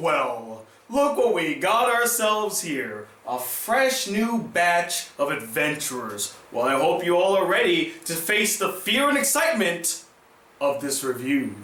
Well, look what we got ourselves here. A fresh new batch of adventurers. Well, I hope you all are ready to face the fear and excitement of this review.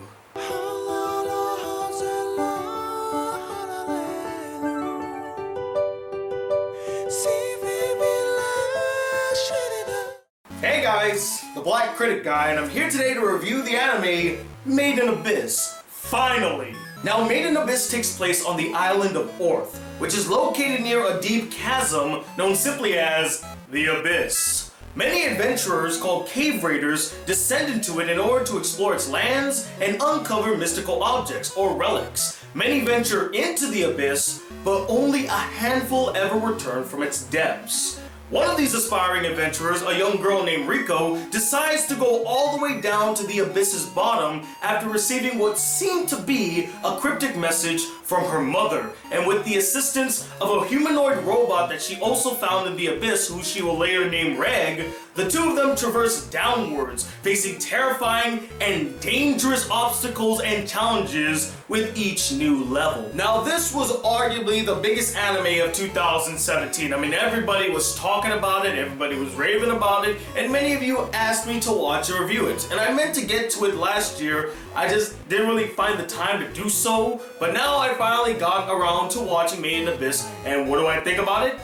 Hey guys, the Black Critic Guy, and I'm here today to review the anime Made in Abyss. Finally! Now, Made in Abyss takes place on the island of Orth, which is located near a deep chasm known simply as the Abyss. Many adventurers called cave raiders descend into it in order to explore its lands and uncover mystical objects or relics. Many venture into the Abyss, but only a handful ever return from its depths. One of these aspiring adventurers, a young girl named Riko, decides to go all the way down to the Abyss's bottom after receiving what seemed to be a cryptic message from her mother, and with the assistance of a humanoid robot that she also found in the Abyss, who she will later name Reg, the two of them traverse downwards, facing terrifying and dangerous obstacles and challenges with each new level. Now, this was arguably the biggest anime of 2017. I mean, everybody was talking about it, everybody was raving about it, and many of you asked me to watch and review it. And I meant to get to it last year, I just didn't really find the time to do so, but now I finally got around to watching Made in Abyss, and what do I think about it?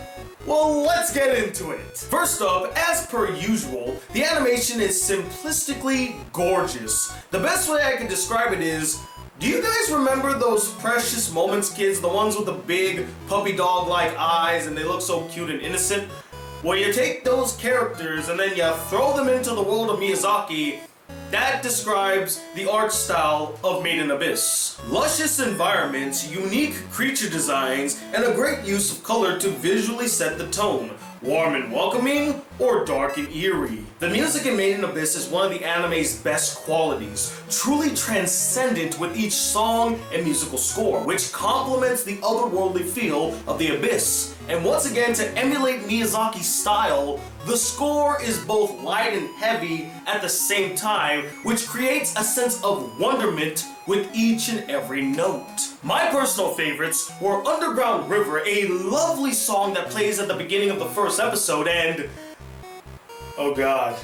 Well, let's get into it. First up, as per usual, the animation is simplistically gorgeous. The best way I can describe it is, do you guys remember those Precious Moments kids, the ones with the big puppy dog-like eyes and they look so cute and innocent? Well, you take those characters and then you throw them into the world of Miyazaki. That describes the art style of Made in Abyss. Luscious environments, unique creature designs, and a great use of color to visually set the tone. Warm and welcoming, or dark and eerie. The music in Made in Abyss is one of the anime's best qualities, truly transcendent with each song and musical score, which complements the otherworldly feel of the Abyss. And once again, to emulate Miyazaki's style, the score is both light and heavy at the same time, which creates a sense of wonderment with each and every note. My personal favorites were Underground River, a lovely song that plays at the beginning of the first episode, and oh god,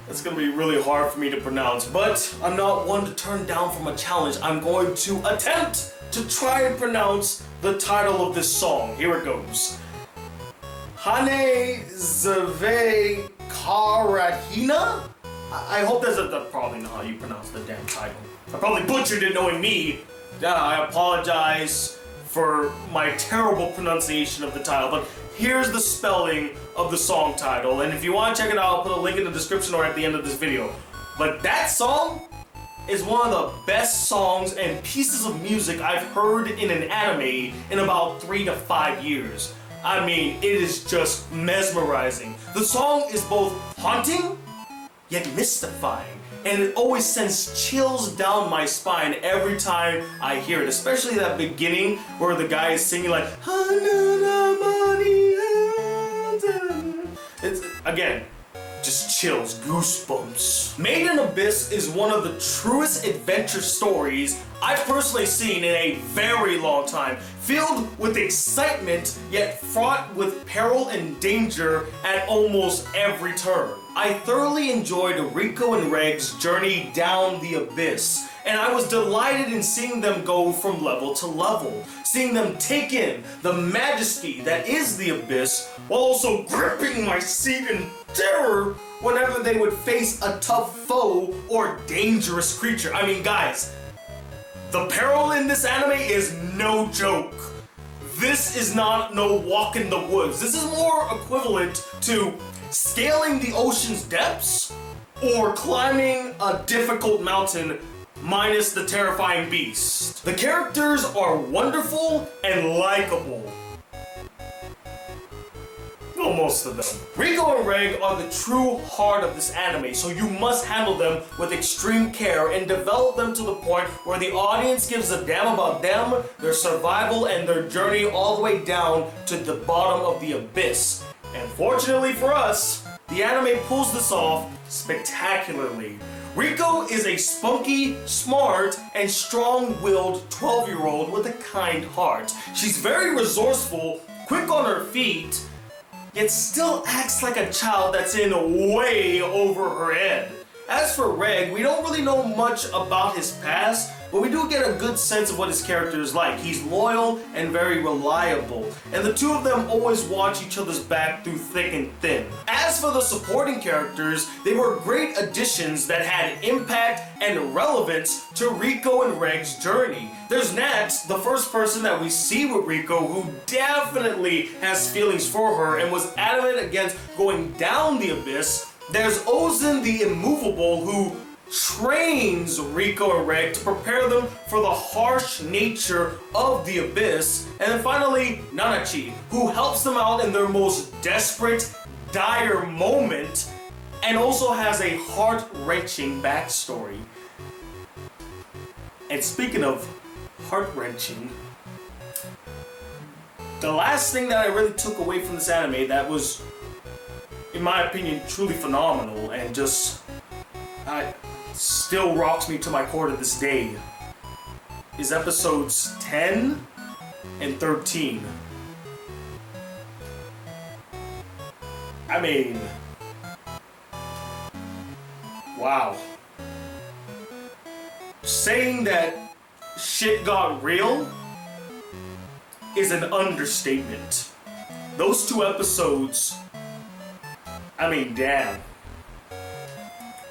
that's gonna be really hard for me to pronounce, but I'm not one to turn down from a challenge. I'm going to attempt to try and pronounce the title of this song. Here it goes. Hane Zve Karahina? I hope that's probably not how you pronounce the damn title. I probably butchered it knowing me. I apologize for my terrible pronunciation of the title, but here's the spelling of the song title, and if you want to check it out, I'll put a link in the description or at the end of this video. But that song is one of the best songs and pieces of music I've heard in an anime in about 3 to 5 years. I mean, it is just mesmerizing. The song is both haunting, yet mystifying, and it always sends chills down my spine every time I hear it, especially that beginning where the guy is singing like, it's, again, just chills, goosebumps. Made in Abyss is one of the truest adventure stories I've personally seen in a very long time, filled with excitement, yet fraught with peril and danger at almost every turn. I thoroughly enjoyed Riko and Reg's journey down the Abyss, and I was delighted in seeing them go from level to level, seeing them take in the majesty that is the Abyss, while also gripping my seat in terror whenever they would face a tough foe or dangerous creature. I mean, guys, the peril in this anime is no joke. This is not no walk in the woods. This is more equivalent to scaling the ocean's depths or climbing a difficult mountain minus the terrifying beast. The characters are wonderful and likable. Well, most of them. Riko and Reg are the true heart of this anime, so you must handle them with extreme care and develop them to the point where the audience gives a damn about them, their survival, and their journey all the way down to the bottom of the Abyss. And fortunately for us, the anime pulls this off spectacularly. Riko is a spunky, smart, and strong-willed 12-year-old with a kind heart. She's very resourceful, quick on her feet, yet still acts like a child that's in way over her head. As for Reg, we don't really know much about his past, but we do get a good sense of what his character is like. He's loyal and very reliable, and the two of them always watch each other's back through thick and thin. As for the supporting characters, they were great additions that had impact and relevance to Riko and Reg's journey. There's Nat, the first person that we see with Riko, who definitely has feelings for her and was adamant against going down the abyss. There's Ozen the Immovable, who trains Riko and Reg to prepare them for the harsh nature of the abyss. And then finally, Nanachi, who helps them out in their most desperate, dire moment, and also has a heart-wrenching backstory. And speaking of heart-wrenching, the last thing that I really took away from this anime that was, in my opinion, truly phenomenal and just still rocks me to my core to this day is episodes 10 and 13. I mean, wow. Saying that shit got real is an understatement. Those two episodes, I mean, damn.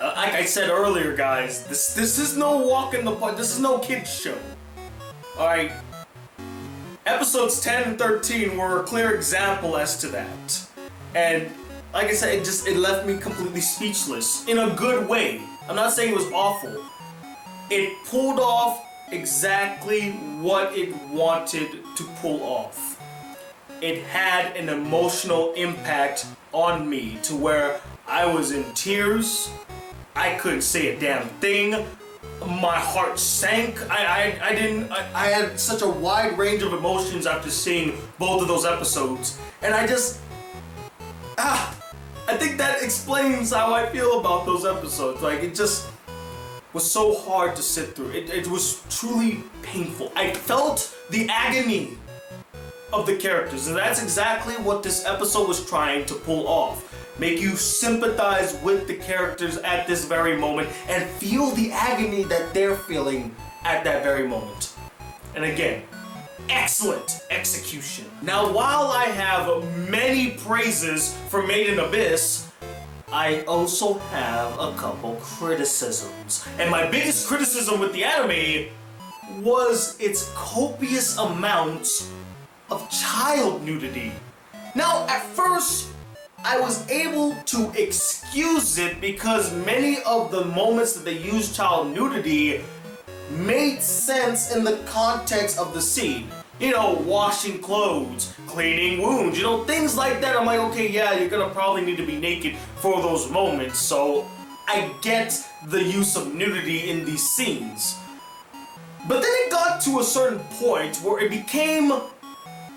Like I said earlier, guys, this is no walk in the park. This is no kids show. Alright? Episodes 10 and 13 were a clear example as to that. And like I said, it left me completely speechless. In a good way. I'm not saying it was awful. It pulled off exactly what it wanted to pull off. It had an emotional impact on me to where I was in tears. I couldn't say a damn thing. My heart sank. I had such a wide range of emotions after seeing both of those episodes. And I think that explains how I feel about those episodes. Like, it just was so hard to sit through. It was truly painful. I felt the agony of the characters, and that's exactly what this episode was trying to pull off. Make you sympathize with the characters at this very moment and feel the agony that they're feeling at that very moment. And again, excellent execution. Now, while I have many praises for Made in Abyss, I also have a couple criticisms. And my biggest criticism with the anime was its copious amounts of child nudity. Now, at first, I was able to excuse it because many of the moments that they used child nudity made sense in the context of the scene. You know, washing clothes, cleaning wounds, you know, things like that. I'm like, okay, yeah, you're gonna probably need to be naked for those moments, so I get the use of nudity in these scenes. But then it got to a certain point where it became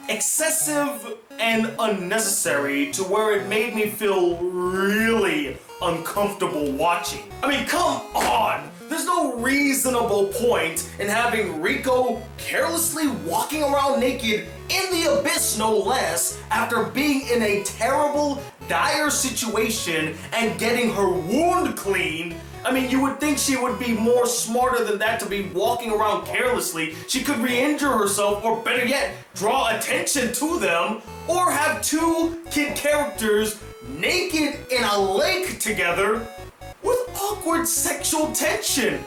excessive and unnecessary to where it made me feel really uncomfortable watching. I mean, come on! There's no reasonable point in having Riko carelessly walking around naked in the abyss, no less, after being in a terrible, dire situation and getting her wound cleaned. I mean, you would think she would be more smarter than that to be walking around carelessly. She could re-injure herself, or better yet, draw attention to them, or have two kid characters naked in a lake together with awkward sexual tension.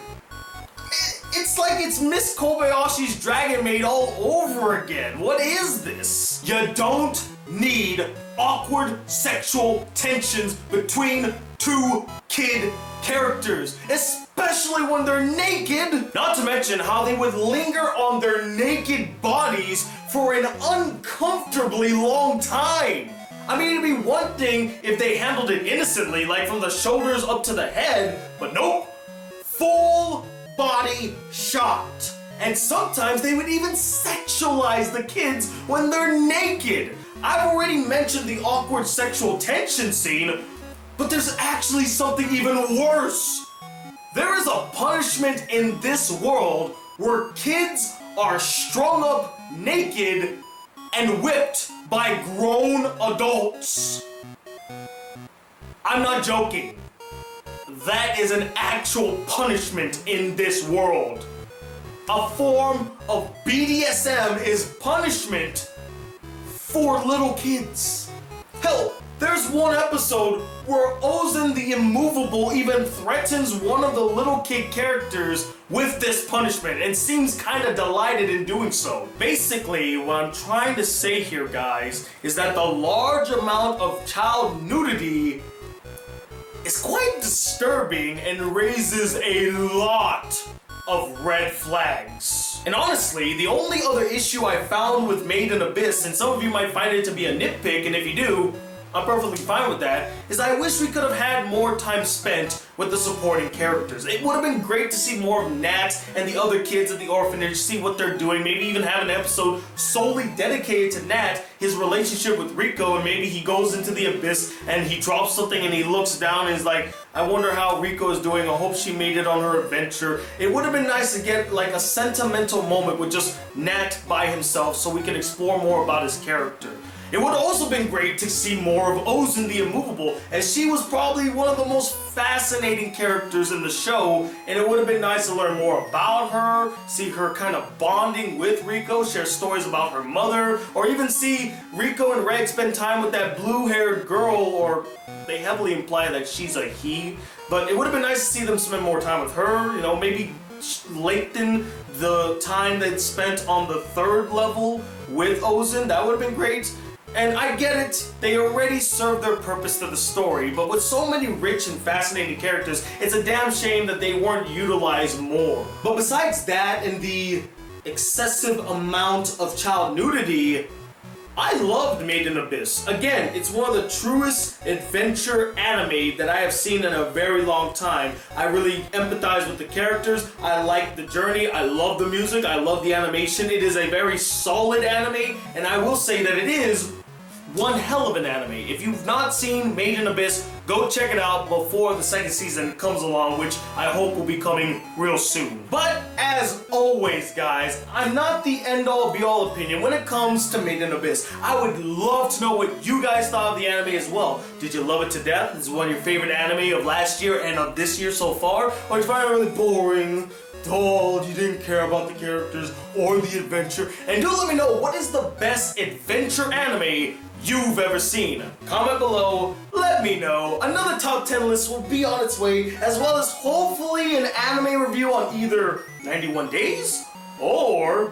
It's like it's Miss Kobayashi's Dragon Maid all over again. What is this? You don't need awkward sexual tensions between two kid characters, especially when they're naked. Not to mention how they would linger on their naked bodies for an uncomfortably long time. I mean, it'd be one thing if they handled it innocently, like from the shoulders up to the head, but nope. Full body shot. And sometimes they would even sexualize the kids when they're naked. I've already mentioned the awkward sexual tension scene, but there's actually something even worse. there is a punishment in this world where kids are strung up naked and whipped by grown adults. I'm not joking. That is an actual punishment in this world. A form of BDSM is punishment for little kids. Hell, there's one episode where Ozen the Immovable even threatens one of the little kid characters with this punishment and seems kind of delighted in doing so. Basically, what I'm trying to say here, guys, is that the large amount of child nudity is quite disturbing and raises a lot of red flags. And honestly, the only other issue I found with Made in Abyss, and some of you might find it to be a nitpick, and if you do, I'm perfectly fine with that, is I wish we could have had more time spent with the supporting characters. It would have been great to see more of Nat and the other kids at the orphanage, see what they're doing, maybe even have an episode solely dedicated to Nat, his relationship with Rico, and maybe he goes into the abyss and he drops something and he looks down and is like, I wonder how Rico is doing, I hope she made it on her adventure. It would have been nice to get like a sentimental moment with just Nat by himself so we could explore more about his character. It would have also been great to see more of Ozen the Immovable, as she was probably one of the most fascinating characters in the show, and it would have been nice to learn more about her, see her kind of bonding with Rico, share stories about her mother, or even see Rico and Reg spend time with that blue-haired girl, or they heavily imply that she's a he, but it would have been nice to see them spend more time with her, you know, maybe lengthen the time they'd spent on the third level with Ozen. That would have been great. And I get it, they already served their purpose to the story, but with so many rich and fascinating characters, it's a damn shame that they weren't utilized more. But besides that and the excessive amount of child nudity, I loved Made in Abyss. Again, it's one of the truest adventure anime that I have seen in a very long time. I really empathize with the characters, I like the journey, I love the music, I love the animation. It is a very solid anime, and I will say that it is one hell of an anime. If you've not seen Made in Abyss, go check it out before the second season comes along, which I hope will be coming real soon. But as always, guys, I'm not the end-all be-all opinion when it comes to Made in Abyss. I would love to know what you guys thought of the anime as well. Did you love it to death? Is it one of your favorite anime of last year and of this year so far? Or did you find it really boring, dull, you didn't care about the characters or the adventure? And do let me know, what is the best adventure anime you've ever seen? Comment below, let me know. Another top 10 list will be on its way, as well as hopefully an anime review on either 91 Days or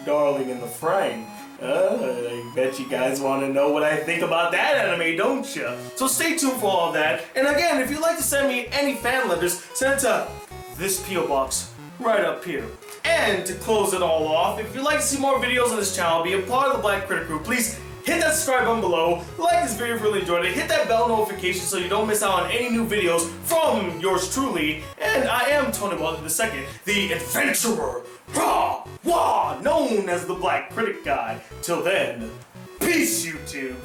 Darling in the Franxx. I bet you guys want to know what I think about that anime, don't you? So stay tuned for all of that. And again, if you'd like to send me any fan letters, send it to this P.O. box right up here. And to close it all off, if you'd like to see more videos on this channel, be a part of the Black Critic Group, please hit that subscribe button below, like this video if you really enjoyed it, hit that bell notification so you don't miss out on any new videos from yours truly. And I am Tony Walker II, the adventurer, known as the Black Critic Guy. Till then, peace, YouTube.